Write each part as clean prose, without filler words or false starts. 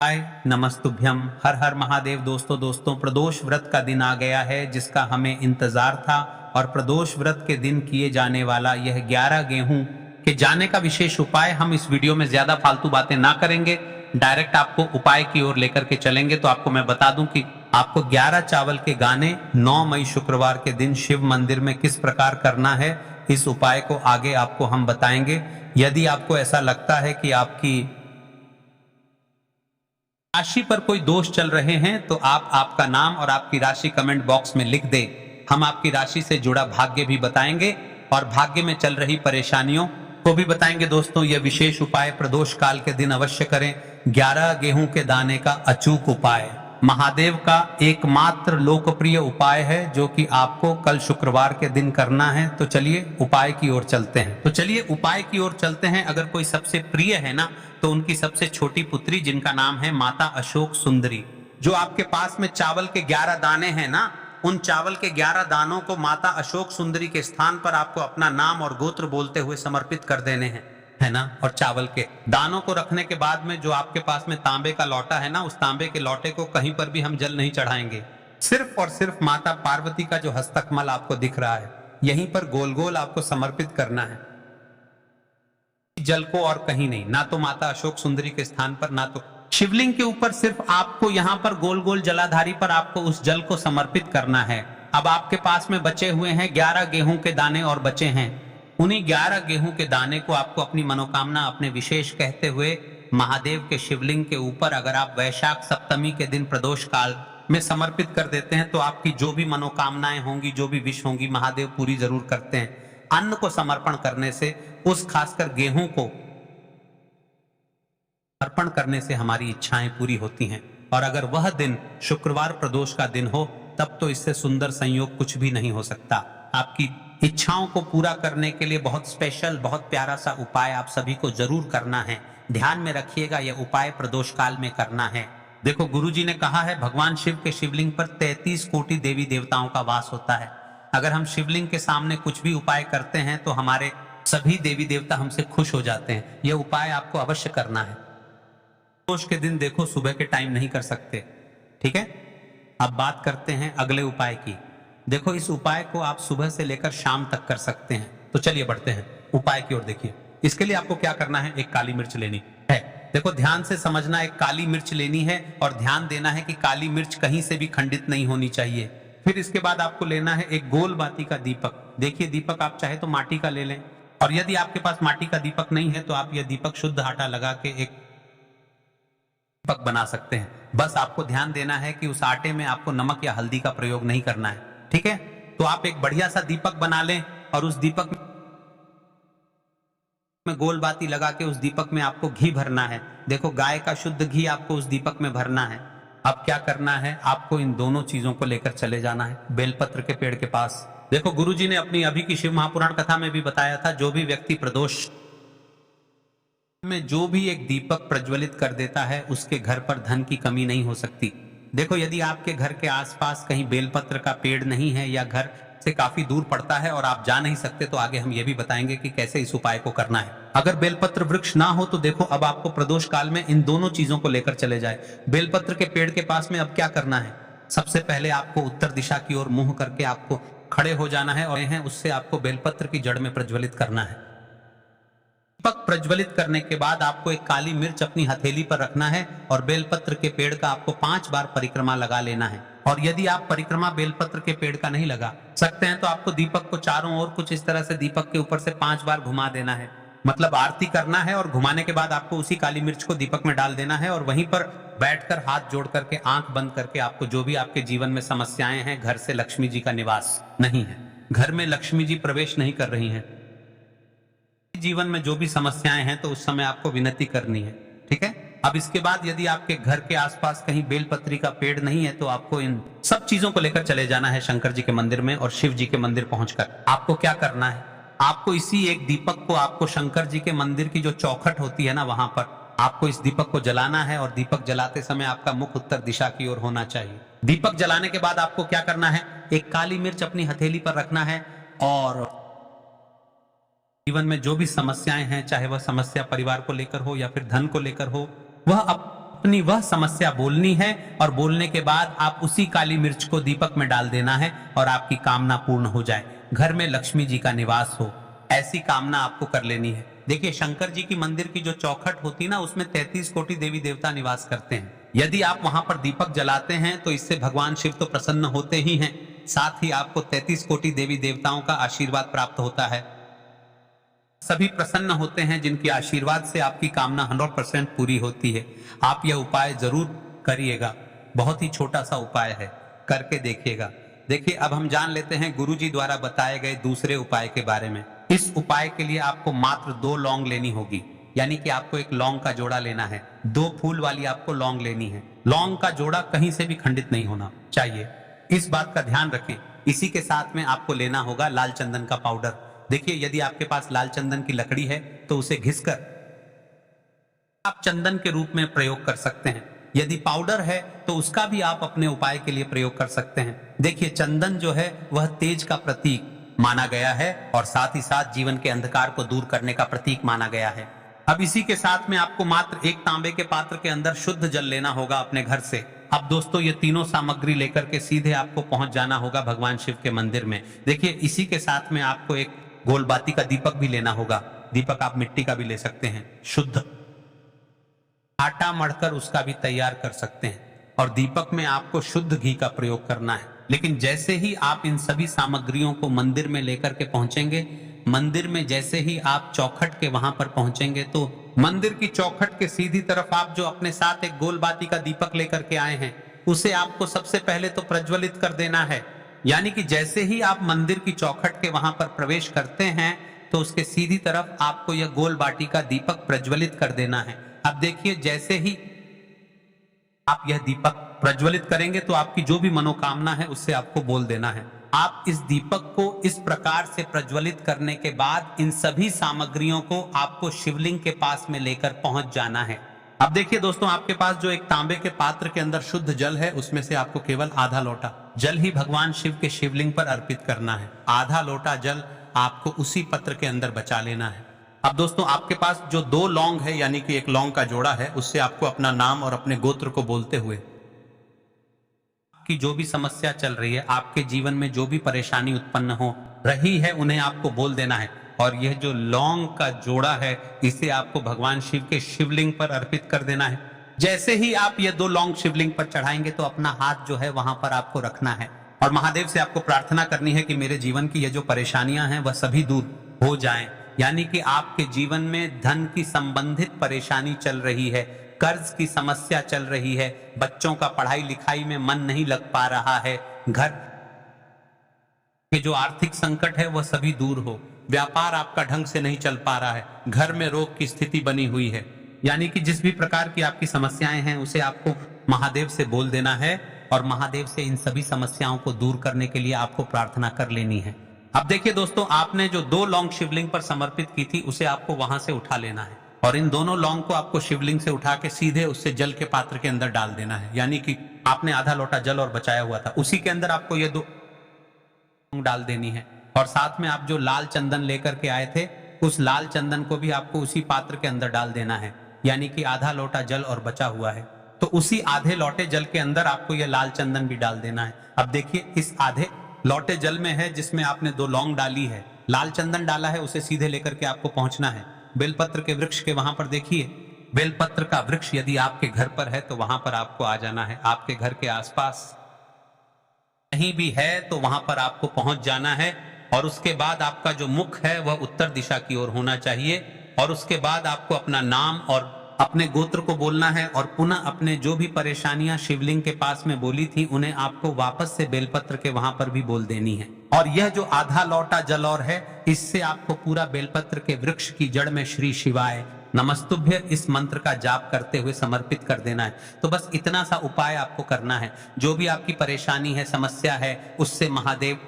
हाय नमस्तुभ्यम हर हर महादेव। दोस्तों प्रदोष व्रत का दिन आ गया है जिसका हमें इंतजार था। और प्रदोष व्रत के दिन किए जाने वाला यह 11 गेहूं के जाने का विशेष उपाय हम इस वीडियो में ज्यादा फालतू बातें ना करेंगे, डायरेक्ट आपको उपाय की ओर लेकर के चलेंगे। तो आपको मैं बता दूं कि आपको 11 चावल के गाने 9 मई शुक्रवार के दिन शिव मंदिर में किस प्रकार करना है, इस उपाय को आगे आपको हम बताएंगे। यदि आपको ऐसा लगता है कि आपकी राशि पर कोई दोष चल रहे हैं तो आप आपका नाम और आपकी राशि कमेंट बॉक्स में लिख दे। हम आपकी राशि से जुड़ा भाग्य भी बताएंगे और भाग्य में चल रही परेशानियों को भी बताएंगे। दोस्तों यह विशेष उपाय प्रदोष काल के दिन अवश्य करें। 11 गेहूं के दाने का अचूक उपाय महादेव का एकमात्र लोकप्रिय उपाय है जो कि आपको कल शुक्रवार के दिन करना है। तो चलिए उपाय की ओर चलते हैं। अगर कोई सबसे प्रिय है ना तो उनकी सबसे छोटी पुत्री जिनका नाम है माता अशोक सुंदरी, जो आपके पास में चावल के 11 दाने हैं ना, उन चावल के 11 दानों को माता अशोक सुंदरी के स्थान पर आपको अपना नाम और गोत्र बोलते हुए समर्पित कर देने हैं, है ना। और चावल के दानों को रखने के बाद में जो आपके पास में तांबे का लोटा है ना, उस तांबे के लोटे को कहीं पर भी हम जल नहीं चढ़ाएंगे। सिर्फ और सिर्फ माता पार्वती का जो हस्तकमल आपको दिख रहा है यहीं पर गोल गोल आपको समर्पित करना है, जल को और कहीं नहीं, ना तो माता अशोक सुंदरी के स्थान पर ना तो शिवलिंग के ऊपर। सिर्फ आपको यहाँ पर गोल गोल जलाधारी पर आपको उस जल को समर्पित करना है। अब आपके पास में बचे हुए हैं 11 गेहूं के दाने और बचे हैं। उन्हीं 11 गेहूं के दाने को आपको अपनी मनोकामना अपने विशेष कहते हुए महादेव के शिवलिंग के ऊपर अगर आप वैशाख सप्तमी के दिन प्रदोष काल में समर्पित कर देते हैं तो आपकी जो भी मनोकामनाएं होंगी, जो भी विश होंगी, महादेव पूरी जरूर करते हैं। अन्न को समर्पण करने से, उस खासकर गेहूं को अर्पण करने से हमारी इच्छाएं पूरी होती हैं। और अगर वह दिन शुक्रवार प्रदोष का दिन हो तब तो इससे सुंदर संयोग कुछ भी नहीं हो सकता। आपकी इच्छाओं को पूरा करने के लिए बहुत स्पेशल, बहुत प्यारा सा उपाय आप सभी को जरूर करना है। ध्यान में रखिएगा, यह उपाय प्रदोष काल में करना है। देखो गुरुजी ने कहा है भगवान शिव के शिवलिंग पर 33 कोटि देवी देवताओं का वास होता है। अगर हम शिवलिंग के सामने कुछ भी उपाय करते हैं तो हमारे सभी देवी देवता हमसे खुश हो जाते हैं। यह उपाय आपको अवश्य करना है। प्रदोष के दिन देखो सुबह के टाइम नहीं कर सकते, ठीक है। अब बात करते हैं अगले उपाय की। देखो इस उपाय को आप सुबह से लेकर शाम तक कर सकते हैं। तो चलिए बढ़ते हैं उपाय की ओर। देखिए इसके लिए आपको क्या करना है, एक काली मिर्च लेनी है। देखो ध्यान से समझना, एक काली मिर्च लेनी है और ध्यान देना है कि काली मिर्च कहीं से भी खंडित नहीं होनी चाहिए। फिर इसके बाद आपको लेना है एक गोल बाती का दीपक। देखिए दीपक आप चाहे तो माटी का ले लें, और यदि आपके पास माटी का दीपक नहीं है तो आप यह दीपक शुद्ध आटा लगा के एक दीपक बना सकते हैं। बस आपको ध्यान देना है कि उस आटे में आपको नमक या हल्दी का प्रयोग नहीं करना है, ठीक है। तो आप एक बढ़िया सा दीपक बना लें और उस दीपक में गोल बाती लगा के उस दीपक में आपको घी भरना है। देखो गाय का शुद्ध घी आपको उस दीपक में भरना है। अब क्या करना है, आपको इन दोनों चीजों को लेकर चले जाना है बेलपत्र के पेड़ के पास। देखो गुरुजी ने अपनी अभी की शिव महापुराण कथा में भी बताया था, जो भी व्यक्ति प्रदोष में जो भी एक दीपक प्रज्वलित कर देता है उसके घर पर धन की कमी नहीं हो सकती। देखो यदि आपके घर के आसपास कहीं बेलपत्र का पेड़ नहीं है या घर से काफी दूर पड़ता है और आप जा नहीं सकते तो आगे हम ये भी बताएंगे कि कैसे इस उपाय को करना है। अगर बेलपत्र वृक्ष ना हो तो देखो अब आपको प्रदोष काल में इन दोनों चीजों को लेकर चले जाए। बेलपत्र के पेड़ के पास में अब क्या करना है, सबसे पहले आपको उत्तर दिशा की ओर मुंह करके आपको खड़े हो जाना है और उससे आपको बेलपत्र की जड़ में प्रज्वलित करना है। दीपक प्रज्वलित करने के बाद आपको एक काली मिर्च अपनी हथेली पर रखना है और बेलपत्र के पेड़ का आपको 5 बार परिक्रमा लगा लेना है। और यदि आप परिक्रमा बेलपत्र के पेड़ का नहीं लगा सकते हैं तो आपको दीपक को चारों ओर कुछ इस तरह से दीपक के ऊपर से 5 बार घुमा देना है। मतलब आरती करना है और घुमाने के बाद आपको उसी काली मिर्च को दीपक में डाल देना है और वहीं पर बैठकर हाथ जोड़ करके आंख बंद करके आपको जो भी आपके जीवन में समस्याएं हैं, घर से लक्ष्मी जी का निवास नहीं है, घर में लक्ष्मी जी प्रवेश नहीं कर रही हैं, जीवन में जो भी समस्याएं हैं तो उस समय आपको विनती करनी है, ठीक है। अब इसके बाद यदि आपके घर के आसपास कहीं बेलपत्री का पेड़ नहीं है तो आपको इन सब चीजों को लेकर चले जाना है शंकर जी के मंदिर में। और शिव जी के मंदिर पहुंचकर आपको क्या करना है, आपको इसी एक दीपक को आपको शंकर जी के मंदिर की जो चौखट होती है ना, वहां पर आपको इस दीपक को जलाना है और दीपक जलाते समय आपका मुख उत्तर दिशा की ओर होना चाहिए। दीपक जलाने के बाद आपको क्या करना है, एक काली मिर्च अपनी हथेली पर रखना है और जीवन में जो भी समस्याएं हैं, चाहे वह समस्या परिवार को लेकर हो या फिर धन को लेकर हो, वह अपनी वह समस्या बोलनी है और बोलने के बाद आप उसी काली मिर्च को दीपक में डाल देना है और आपकी कामना पूर्ण हो जाए, घर में लक्ष्मी जी का निवास हो, ऐसी कामना आपको कर लेनी है। देखिए शंकर जी की मंदिर की जो चौखट होती ना, उसमें 33 कोटि देवी देवता निवास करते हैं। यदि आप वहां पर दीपक जलाते हैं तो इससे भगवान शिव तो प्रसन्न होते ही हैं, साथ ही आपको 33 कोटि देवी देवताओं का आशीर्वाद प्राप्त होता है। सभी प्रसन्न होते हैं जिनके आशीर्वाद से आपकी कामना 100% पूरी होती है। आप यह उपाय जरूर करिएगा, बहुत ही छोटा सा उपाय है, करके देखिएगा। देखिए अब हम जान लेते हैं गुरुजी द्वारा बताए गए दूसरे उपाय के बारे में। इस उपाय के लिए आपको मात्र 2 लौंग लेनी होगी, यानी कि आपको एक लौंग का जोड़ा लेना है, 2 फूल वाली आपको लौंग लेनी है। लौंग का जोड़ा कहीं से भी खंडित नहीं होना चाहिए, इस बात का ध्यान रखें। इसी के साथ में आपको लेना होगा लाल चंदन का पाउडर। देखिए यदि आपके पास लाल चंदन की लकड़ी है तो उसे घिसकर आप चंदन के रूप में प्रयोग कर सकते हैं। यदि पाउडर है तो उसका भी आप अपने उपाय के लिए प्रयोग कर सकते हैं। देखिए चंदन जो है वह तेज का प्रतीक माना गया है और साथ ही साथ जीवन के अंधकार को दूर करने का प्रतीक माना गया है। अब इसी के साथ में आपको मात्र एक तांबे के पात्र के अंदर शुद्ध जल लेना होगा अपने घर से। अब दोस्तों ये तीनों सामग्री लेकर के सीधे आपको पहुंच जाना होगा भगवान शिव के मंदिर में। देखिए इसी के साथ में आपको एक गोलबाती का दीपक भी लेना होगा। दीपक आप मिट्टी का भी ले सकते हैं, शुद्ध आटा मढ़कर उसका भी तैयार कर सकते हैं। और दीपक में आपको शुद्ध घी का प्रयोग करना है। लेकिन जैसे ही आप इन सभी सामग्रियों को मंदिर में लेकर के पहुंचेंगे, मंदिर में जैसे ही आप चौखट के वहां पर पहुंचेंगे तो मंदिर की चौखट के सीधी तरफ आप जो अपने साथ एक गोलबाती का दीपक लेकर के आए हैं, उसे आपको सबसे पहले तो प्रज्वलित कर देना है। यानी कि जैसे ही आप मंदिर की चौखट के वहां पर प्रवेश करते हैं तो उसके सीधी तरफ आपको यह गोलबाती का दीपक प्रज्वलित कर देना है। अब देखिए जैसे ही आप यह दीपक प्रज्वलित करेंगे तो आपकी जो भी मनोकामना है उससे आपको बोल देना है। आप इस दीपक को इस प्रकार से प्रज्वलित करने के बाद इन सभी सामग्रियों को आपको शिवलिंग के पास में लेकर पहुंच जाना है। अब देखिए दोस्तों, आपके पास जो एक तांबे के पात्र के अंदर शुद्ध जल है, उसमें से आपको केवल आधा लोटा जल ही भगवान शिव के शिवलिंग पर अर्पित करना है। आधा लोटा जल आपको उसी पत्र के अंदर बचा लेना है। अब दोस्तों, आपके पास जो 2 लौंग है, यानी कि एक लौंग का जोड़ा है, उससे आपको अपना नाम और अपने गोत्र को बोलते हुए कि जो भी समस्या चल रही है, आपके जीवन में जो भी परेशानी उत्पन्न हो रही है, उन्हें आपको बोल देना है। और यह जो लौंग का जोड़ा है, इसे आपको भगवान शिव के शिवलिंग पर अर्पित कर देना है। जैसे ही आप ये 2 लौंग शिवलिंग पर चढ़ाएंगे तो अपना हाथ जो है वहां पर आपको रखना है और महादेव से आपको प्रार्थना करनी है कि मेरे जीवन की ये जो परेशानियां हैं वह सभी दूर हो जाएं। यानी कि आपके जीवन में धन की संबंधित परेशानी चल रही है, कर्ज की समस्या चल रही है, बच्चों का पढ़ाई लिखाई में मन नहीं लग पा रहा है, घर के जो आर्थिक संकट है वह सभी दूर हो, व्यापार आपका ढंग से नहीं चल पा रहा है, घर में रोग की स्थिति बनी हुई है, यानी कि जिस भी प्रकार की आपकी समस्याएं हैं उसे आपको महादेव से बोल देना है और महादेव से इन सभी समस्याओं को दूर करने के लिए आपको प्रार्थना कर लेनी है। अब देखिए दोस्तों, आपने जो 2 लौंग शिवलिंग पर समर्पित की थी उसे आपको वहां से उठा लेना है और इन दोनों लौंग को आपको शिवलिंग से उठा के सीधे उससे जल के पात्र के अंदर डाल देना है। यानी कि आपने आधा लोटा जल और बचाया हुआ था, उसी के अंदर आपको ये 2 लौंग डाल देनी है और साथ में आप जो लाल चंदन लेकर के आए थे, उस लाल चंदन को भी आपको उसी पात्र के अंदर डाल देना है। यानी कि आधा लोटा जल और बचा हुआ है तो उसी आधे लोटे जल के अंदर आपको यह लाल चंदन भी डाल देना है। अब देखिए, इस आधे लोटे जल में है जिसमें आपने 2 लौंग डाली है, लाल चंदन डाला है, उसे सीधे लेकर के आपको पहुंचना है बेलपत्र के वृक्ष के वहां पर। देखिए, बेलपत्र का वृक्ष यदि आपके घर पर है तो वहां पर आपको आ जाना है। आपके घर के आसपास कहीं भी है तो वहां पर आपको पहुंच जाना है और उसके बाद आपका जो मुख है वह उत्तर दिशा की ओर होना चाहिए और उसके बाद आपको अपना नाम और अपने गोत्र को बोलना है और पुनः अपने जो भी परेशानियां शिवलिंग के पास में बोली थी उन्हें आपको वापस से बेलपत्र के वहां पर भी बोल देनी है। और यह जो आधा लौटा जल और है, इससे आपको पूरा बेलपत्र के वृक्ष की जड़ में श्री शिवाय नमस्तुभ्य इस मंत्र का जाप करते हुए समर्पित कर देना है। तो बस इतना सा उपाय आपको करना है। जो भी आपकी परेशानी है, समस्या है, उससे महादेव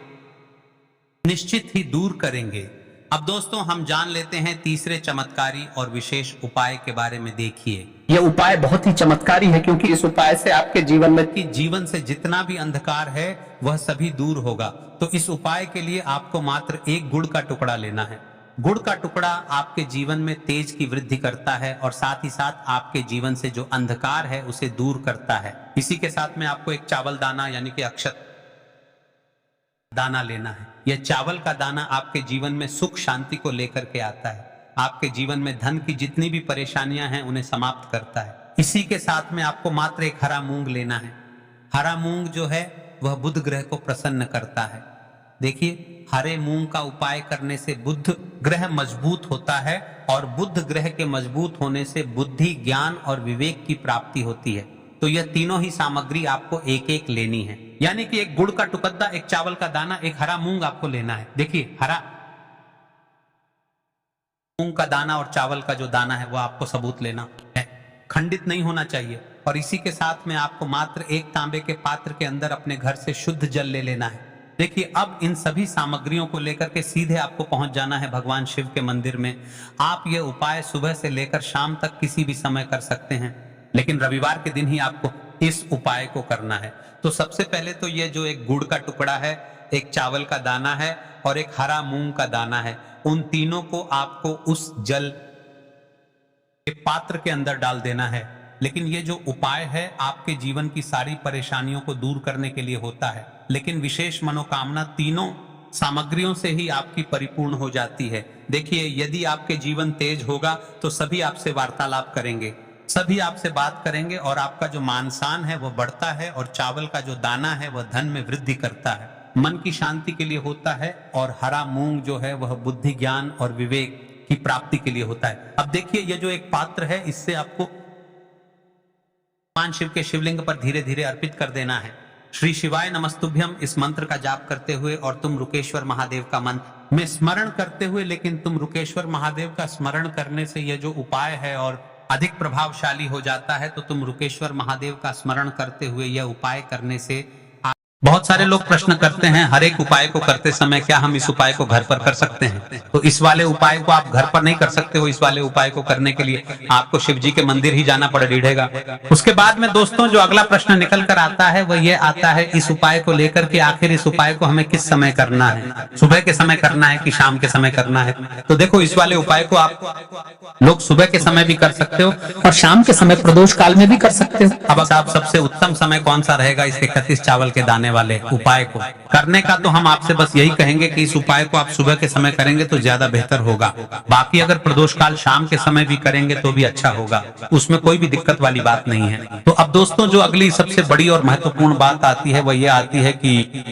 निश्चित ही दूर करेंगे। अब दोस्तों, हम जान लेते हैं तीसरे चमत्कारी और विशेष उपाय के बारे में। देखिए, यह उपाय बहुत ही चमत्कारी है क्योंकि इस उपाय से आपके जीवन से जितना भी अंधकार है वह सभी दूर होगा। तो इस उपाय के लिए आपको मात्र 1 गुड़ का टुकड़ा लेना है। गुड़ का टुकड़ा आपके जीवन में तेज की वृद्धि करता है और साथ ही साथ आपके जीवन से जो अंधकार है उसे दूर करता है। इसी के साथ में आपको एक चावल दाना यानी कि अक्षत दाना लेना है। यह चावल का दाना आपके जीवन में सुख शांति को लेकर के आता है। आपके जीवन में धन की जितनी भी परेशानियां हैं उन्हें समाप्त करता है। इसी के साथ में आपको मात्र एक हरा मूंग लेना है। हरा मूंग जो है वह बुध ग्रह को प्रसन्न करता है। देखिए, हरे मूंग का उपाय करने से बुध ग्रह मजबूत होता है और बुध ग्रह के मजबूत होने से बुद्धि, ज्ञान और विवेक की प्राप्ति होती है। तो यह तीनों ही सामग्री आपको एक एक लेनी है, यानी कि एक गुड़ का टुकड़ा, एक चावल का दाना, एक हरा मूंग आपको लेना है। देखिए, हरा मूंग का दाना और चावल का जो दाना है वह आपको सबूत लेना है, खंडित नहीं होना चाहिए। और इसी के साथ में आपको मात्र एक तांबे के पात्र के अंदर अपने घर से शुद्ध जल ले लेना है। देखिए, अब इन सभी सामग्रियों को लेकर के सीधे आपको पहुंच जाना है भगवान शिव के मंदिर में। आप ये उपाय सुबह से लेकर शाम तक किसी भी समय कर सकते हैं, लेकिन रविवार के दिन ही आपको इस उपाय को करना है। तो सबसे पहले तो ये जो एक गुड़ का टुकड़ा है, एक चावल का दाना है और एक हरा मूंग का दाना है, उन तीनों को आपको उस जल के पात्र के अंदर डाल देना है। लेकिन ये जो उपाय है आपके जीवन की सारी परेशानियों को दूर करने के लिए होता है, लेकिन विशेष मनोकामना तीनों सामग्रियों से ही आपकी परिपूर्ण हो जाती है। देखिए, यदि आपके जीवन तेज होगा तो सभी आपसे वार्तालाप करेंगे, सभी आपसे बात करेंगे और आपका जो मान सम्मान है वह बढ़ता है और चावल का जो दाना है वह धन में वृद्धि करता है, मन की शांति के लिए होता है। और हरा मूंग जो है वह बुद्धि, ज्ञान और विवेक की प्राप्ति के लिए होता है। अब देखिए, यह जो एक पात्र है इससे आपको भगवान शिव के शिवलिंग पर धीरे धीरे अर्पित कर देना है। श्री शिवाय नमस्तुभ्यम इस मंत्र का जाप करते हुए और तुम रुकेश्वर महादेव का मंत्र में स्मरण करते हुए, लेकिन तुम रुकेश्वर महादेव का स्मरण करने से यह जो उपाय है और अधिक प्रभावशाली हो जाता है। तो तुम रुकेश्वर महादेव का स्मरण करते हुए यह उपाय करने से बहुत सारे लोग प्रश्न करते हैं, हर एक उपाय को करते समय क्या हम इस उपाय को घर पर कर सकते हैं? तो इस वाले उपाय को आप घर पर नहीं कर सकते हो। इस वाले उपाय को करने के लिए आपको शिव जी के मंदिर ही जाना पड़ेगा। उसके बाद में दोस्तों जो अगला प्रश्न निकल कर आता है वह ये आता है, इस उपाय को लेकर के आखिर इस उपाय को हमें किस समय करना है? सुबह के समय करना है कि शाम के समय करना है? तो देखो, इस वाले उपाय को आप लोग सुबह के समय भी कर सकते हो और शाम के समय प्रदोष काल में भी कर सकते हो। अब आप सबसे उत्तम समय कौन सा रहेगा इस 31 चावल के दाने वाले उपाय को करने का? तो हम आपसे बस यही कहेंगे कि इस उपाय को आप सुबह के समय करेंगे तो ज्यादा बेहतर होगा। बाकी अगर प्रदोष काल शाम के समय भी करेंगे तो भी अच्छा होगा, उसमें कोई भी दिक्कत वाली बात नहीं है। तो अब दोस्तों जो अगली सबसे बड़ी और महत्वपूर्ण बात आती है वह यह आती है कि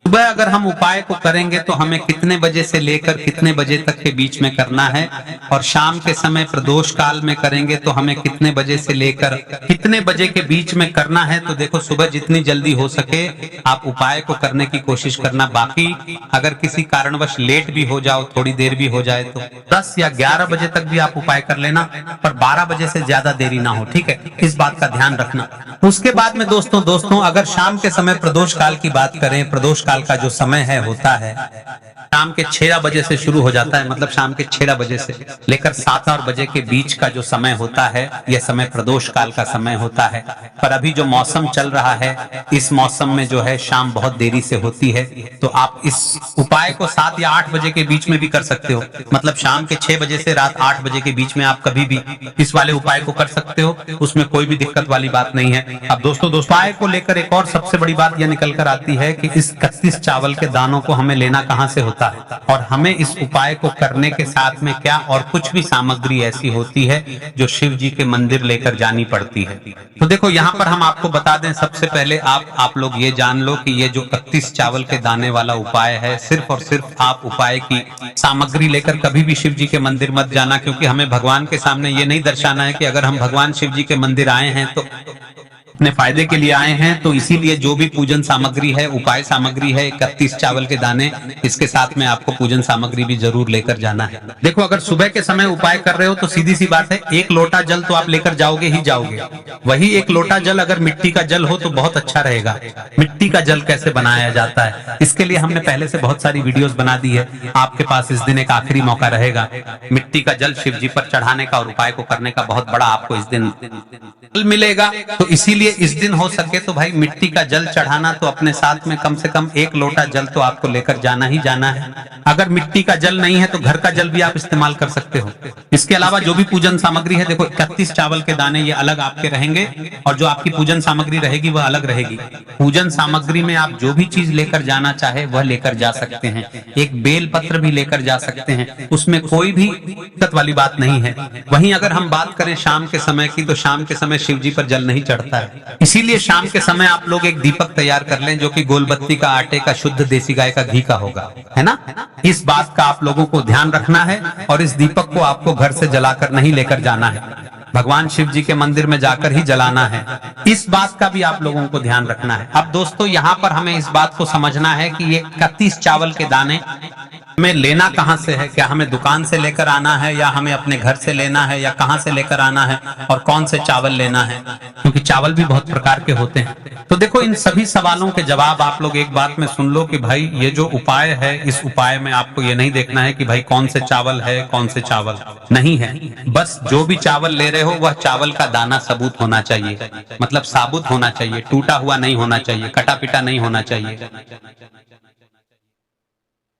सुबह अगर हम उपाय को करेंगे तो हमें कितने बजे से लेकर कितने बजे तक के बीच में करना है, और शाम के समय प्रदोष काल में करेंगे तो हमें कितने बजे से लेकर कितने बजे के बीच में करना है। तो देखो, सुबह जितनी जल्दी हो सके आप उपाय को करने की कोशिश करना। बाकी अगर किसी कारणवश लेट भी हो जाओ, थोड़ी देर भी हो जाए तो 10 या 11 बजे तक भी आप उपाय कर लेना, पर 12 बजे से ज्यादा देरी ना हो, ठीक है? इस बात का ध्यान रखना। उसके बाद में दोस्तों अगर शाम के समय प्रदोष काल की बात करें, प्रदोष काल का जो समय है होता है शाम के 6 बजे से शुरू हो जाता है, मतलब शाम के 6 बजे से लेकर 7 बजे के बीच का जो समय होता है यह समय प्रदोष काल का समय होता है। पर अभी जो मौसम चल रहा है इस मौसम में जो है शाम बहुत देरी से होती है, तो आप इस उपाय को 7 या 8 बजे के बीच में भी कर सकते हो। मतलब शाम के 6 बजे से रात 8 बजे के बीच में आप कभी भी इस वाले उपाय को कर सकते हो, उसमें कोई भी दिक्कत वाली बात नहीं है। अब दोस्तों उपाय को लेकर एक और सबसे बड़ी बात यह निकल कर आती है कि इस 31 चावल के दानों को हमें लेना कहां से होता है और हमें इस उपाय को करने के साथ में क्या और कुछ भी सामग्री ऐसी होती है जो शिव जी के मंदिर लेकर जानी पड़ती है। तो देखो, यहाँ पर हम आपको बता दें, सबसे पहले आप लोग ये जान लो कि ये जो 31 चावल के दाने वाला उपाय है, सिर्फ और सिर्फ आप उपाय की सामग्री लेकर कभी भी शिव जी के मंदिर मत जाना, क्योंकि हमें भगवान के सामने ये नहीं दर्शाना है कि अगर हम भगवान शिव जी के मंदिर आए हैं तो अपने फायदे के लिए आए हैं। तो इसीलिए जो भी पूजन सामग्री है, उपाय सामग्री है, 31 चावल के दाने, इसके साथ में आपको पूजन सामग्री भी जरूर लेकर जाना है। देखो, अगर सुबह के समय उपाय कर रहे हो तो सीधी सी बात है, 1 लोटा जल तो आप लेकर जाओगे ही जाओगे। वही 1 लोटा जल अगर मिट्टी का जल हो तो बहुत अच्छा रहेगा। मिट्टी का जल कैसे बनाया जाता है इसके लिए हमने पहले से बहुत सारी वीडियोस बना दी है। आपके पास इस दिन एक आखिरी मौका रहेगा मिट्टी का जल शिव जी पर चढ़ाने का और उपाय को करने का बहुत बड़ा आपको इस दिन मिलेगा। तो इसीलिए इस दिन हो सके तो भाई मिट्टी का जल चढ़ाना तो अपने साथ में कम से कम 1 लोटा जल तो आपको लेकर जाना ही जाना है। अगर मिट्टी का जल नहीं है तो घर का जल भी आप इस्तेमाल कर सकते हो। इसके अलावा जो भी पूजन सामग्री है, देखो 31 चावल के दाने ये अलग आपके रहेंगे और जो आपकी पूजन सामग्री रहेगी वह अलग रहेगी। पूजन सामग्री में आप जो भी चीज लेकर जाना चाहे वह लेकर जा सकते हैं। एक बेल पत्र भी लेकर जा सकते हैं, उसमें कोई भी दिक्कत वाली बात नहीं है। वहीं अगर हम बात करें शाम के समय की, तो शाम के समय शिव जी पर जल नहीं चढ़ता है, इसीलिए शाम के समय आप लोग एक दीपक तैयार कर लें जो कि गोलबत्ती का, आटे का, शुद्ध देसी गाय का घी का होगा, है ना। इस बात का आप लोगों को ध्यान रखना है और इस दीपक को आपको घर से जलाकर नहीं लेकर जाना है, भगवान शिव जी के मंदिर में जाकर ही जलाना है। इस बात का भी आप लोगों को ध्यान रखना है। अब दोस्तों यहाँ पर हमें इस बात को समझना है कि ये 31 चावल के दाने हमें लेना कहां से है, क्या हमें दुकान से लेकर आना है या हमें अपने घर से लेना है या कहां से लेकर आना है और कौन से चावल लेना है, क्योंकि चावल भी बहुत प्रकार के होते हैं। तो देखो इन सभी सवालों के जवाब आप लोग एक बात में सुन लो कि भाई ये जो उपाय है, इस उपाय में आपको ये नहीं देखना है कि भाई कौन से चावल है कौन से चावल नहीं है। बस जो भी चावल ले रहे हो वह चावल का दाना सबूत होना चाहिए, मतलब साबुत होना चाहिए, टूटा हुआ नहीं होना चाहिए, कटा पिटा नहीं होना चाहिए।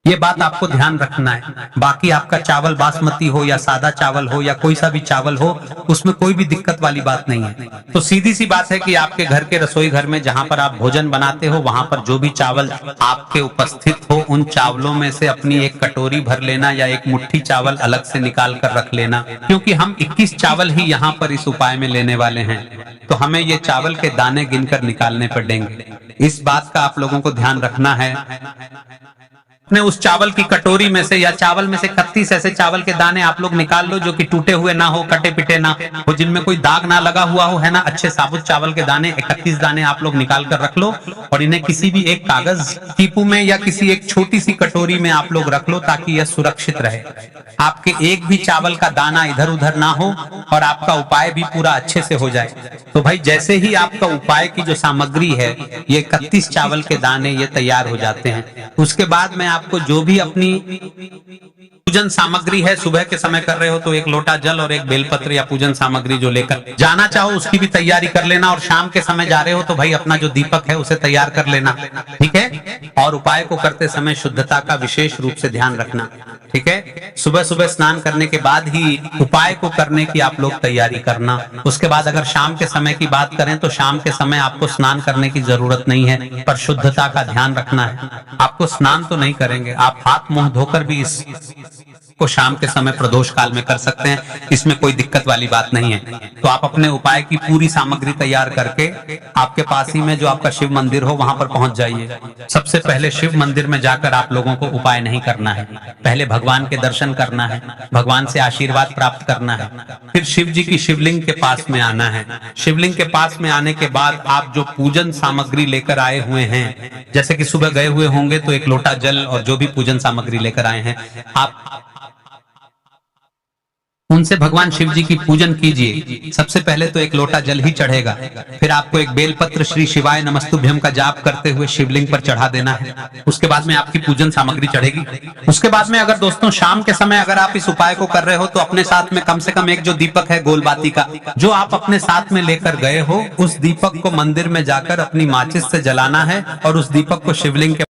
ये बात आपको ध्यान रखना है। बाकी आपका चावल बासमती हो या सादा चावल हो या कोई सा भी चावल हो, उसमें कोई भी दिक्कत वाली बात नहीं है। तो सीधी सी बात है कि आपके घर के रसोई घर में जहां पर आप भोजन बनाते हो, वहां पर जो भी चावल आपके उपस्थित हो, उन चावलों में से अपनी एक कटोरी भर लेना या एक मुट्ठी चावल अलग से निकाल कर रख लेना, क्योंकि हम 21 चावल ही यहाँ पर इस उपाय में लेने वाले हैं, तो हमें ये चावल के दाने गिनकर निकालने पड़ेंगे। इस बात का आप लोगों को ध्यान रखना है। अपने उस चावल की कटोरी में से या चावल में से 31 ऐसे चावल के दाने आप लोग निकाल लो जो कि टूटे हुए ना हो, कटे पिटे ना हो, जिनमें कोई दाग ना लगा हुआ हो, है ना। अच्छे साबुत चावल के दाने 31 दाने आप लोग निकाल कर रख लो और इन्हें किसी भी एक कागज टीपू में या किसी एक छोटी सी कटोरी में आप लोग रख लो ताकि यह सुरक्षित रहे। आपके एक भी चावल का दाना इधर उधर ना हो और आपका उपाय भी पूरा अच्छे से हो जाए। तो भाई जैसे ही आपका उपाय की जो सामग्री है, ये 31 चावल के दाने ये तैयार हो जाते हैं, उसके बाद में आपको जो भी अपनी पूजन सामग्री है, सुबह के समय कर रहे हो तो 1 लोटा जल और 1 बेलपत्र या पूजन सामग्री जो लेकर जाना चाहो उसकी भी तैयारी कर लेना, और शाम के समय जा रहे हो तो भाई अपना जो दीपक है उसे तैयार कर लेना, ठीक है। और उपाय को करते समय शुद्धता का विशेष रूप से ध्यान रखना, ठीक है। सुबह सुबह स्नान करने के बाद ही उपाय को करने की आप लोग तैयारी करना। उसके बाद अगर शाम के समय की बात करें तो शाम के समय आपको स्नान करने की जरूरत नहीं है, पर शुद्धता का ध्यान रखना है। आपको स्नान तो नहीं करेंगे, आप हाथ मुंह धोकर भी इस को शाम के समय प्रदोष काल में कर सकते हैं, इसमें कोई दिक्कत वाली बात नहीं है। तो आप अपने उपाय की पूरी सामग्री तैयार करके आपके पास ही में जो आपका शिव मंदिर हो वहां पर पहुंच जाइए। सबसे पहले शिव मंदिर में जाकर आप लोगों को उपाय नहीं करना है, पहले भगवान के दर्शन करना है, भगवान से आशीर्वाद प्राप्त करना है, फिर शिव जी की शिवलिंग के पास में आना है। शिवलिंग के पास में आने के बाद आप जो पूजन सामग्री लेकर आए हुए हैं, जैसे कि सुबह गए हुए होंगे तो 1 लोटा जल और जो भी पूजन सामग्री लेकर आए हैं, आप उनसे भगवान शिव जी की पूजन कीजिए। सबसे पहले तो 1 लोटा जल ही चढ़ेगा, फिर आपको एक बेलपत्र श्री शिवाय नमस्तुभ्यम का जाप करते हुए शिवलिंग पर चढ़ा देना है। उसके बाद में आपकी पूजन सामग्री चढ़ेगी। उसके बाद में अगर दोस्तों शाम के समय अगर आप इस उपाय को कर रहे हो तो अपने साथ में कम से कम एक जो दीपक है गोलबाती का, जो आप अपने साथ में लेकर गए हो, उस दीपक को मंदिर में जाकर अपनी माचिस से जलाना है और उस दीपक को शिवलिंग के